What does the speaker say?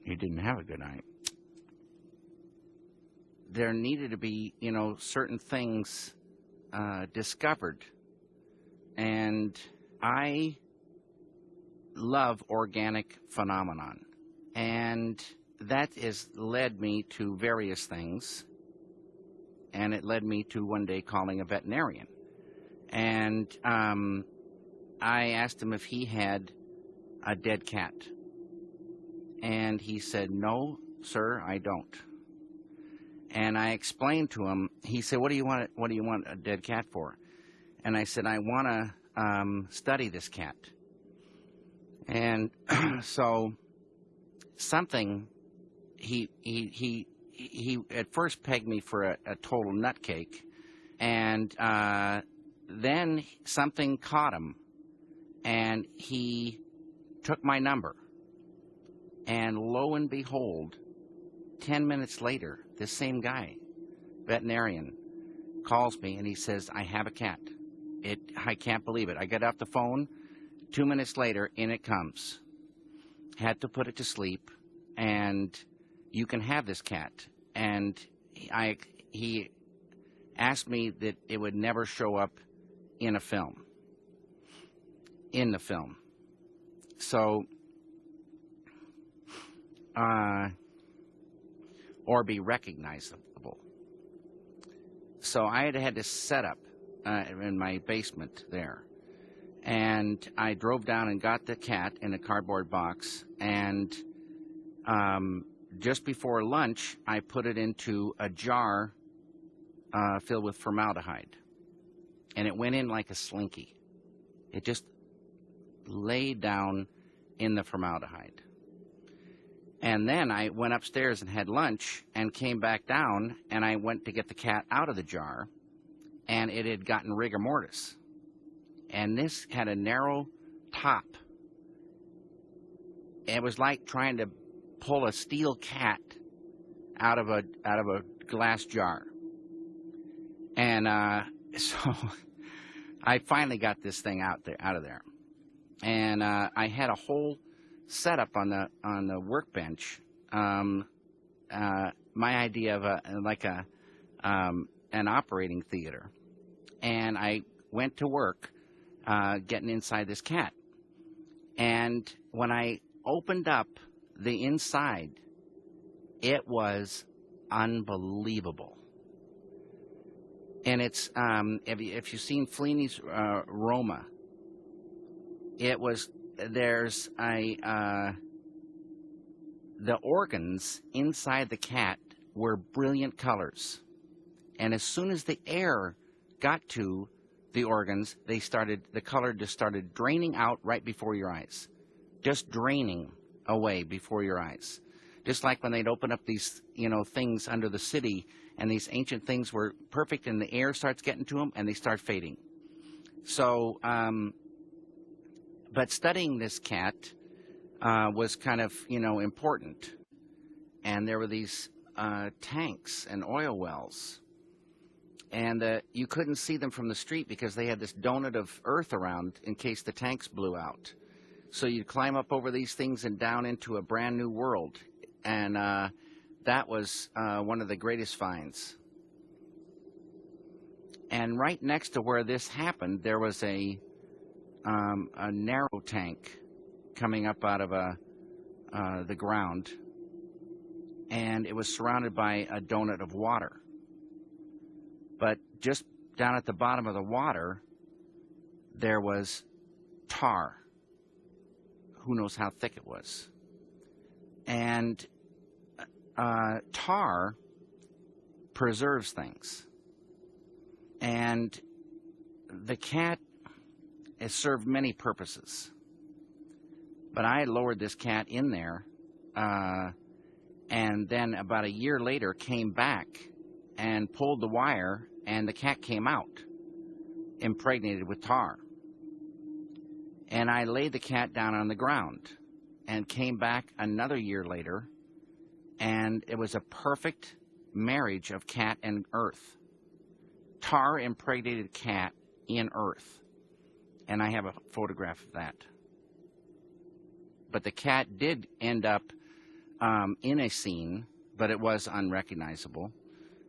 He didn't have a good night. There needed to be, certain things discovered. And I love organic phenomenon. And that has led me to various things. And it led me to one day calling a veterinarian. And I asked him if he had a dead cat. And he said, "No, sir, I don't." And I explained to him. He said, What do you want a dead cat for?" And I said, "I want to study this cat." And so something, he at first pegged me for a total nutcake, and then something caught him, and he took my number. And lo and behold, 10 minutes later, this same guy, veterinarian, calls me and he says, "I have a cat." I can't believe it. I get off the phone. 2 minutes later, in it comes. Had to put it to sleep, and you can have this cat. And he asked me that it would never show up in a film. In the film. So, or be recognizable. So I had this set up in my basement there. And I drove down and got the cat in a cardboard box. And just before lunch, I put it into a jar filled with formaldehyde. And it went in like a slinky. It just laid down in the formaldehyde. And then I went upstairs and had lunch and came back down, and I went to get the cat out of the jar, and it had gotten rigor mortis. And this had a narrow top. It was like trying to pull a steel cat out of a glass jar. And so I finally got this thing out of there. And I had a whole setup on the workbench. My idea of an operating theater. And I went to work getting inside this cat. And when I opened up the inside, it was unbelievable. And it's if you've seen Fellini's Roma, there's the organs inside the cat were brilliant colors, and as soon as the air got to the organs, the color just started draining out right before your eyes, just draining away before your eyes. Just like when they'd open up these, things under the city, and these ancient things were perfect, and the air starts getting to them, and they start fading. So, but studying this cat was kind of, important. And there were these tanks and oil wells. And you couldn't see them from the street because they had this donut of earth around in case the tanks blew out. So you'd climb up over these things and down into a brand new world. And that was one of the greatest finds. And right next to where this happened, there was a narrow tank coming up out of the ground, and it was surrounded by a donut of water. But just down at the bottom of the water, there was tar. Who knows how thick it was? And tar preserves things. And the cat has served many purposes. But I lowered this cat in there, and then about a year later came back and pulled the wire, and the cat came out, impregnated with tar. And I laid the cat down on the ground and came back another year later, and it was a perfect marriage of cat and earth. Tar impregnated cat in earth. And I have a photograph of that. But the cat did end up in a scene, but it was unrecognizable.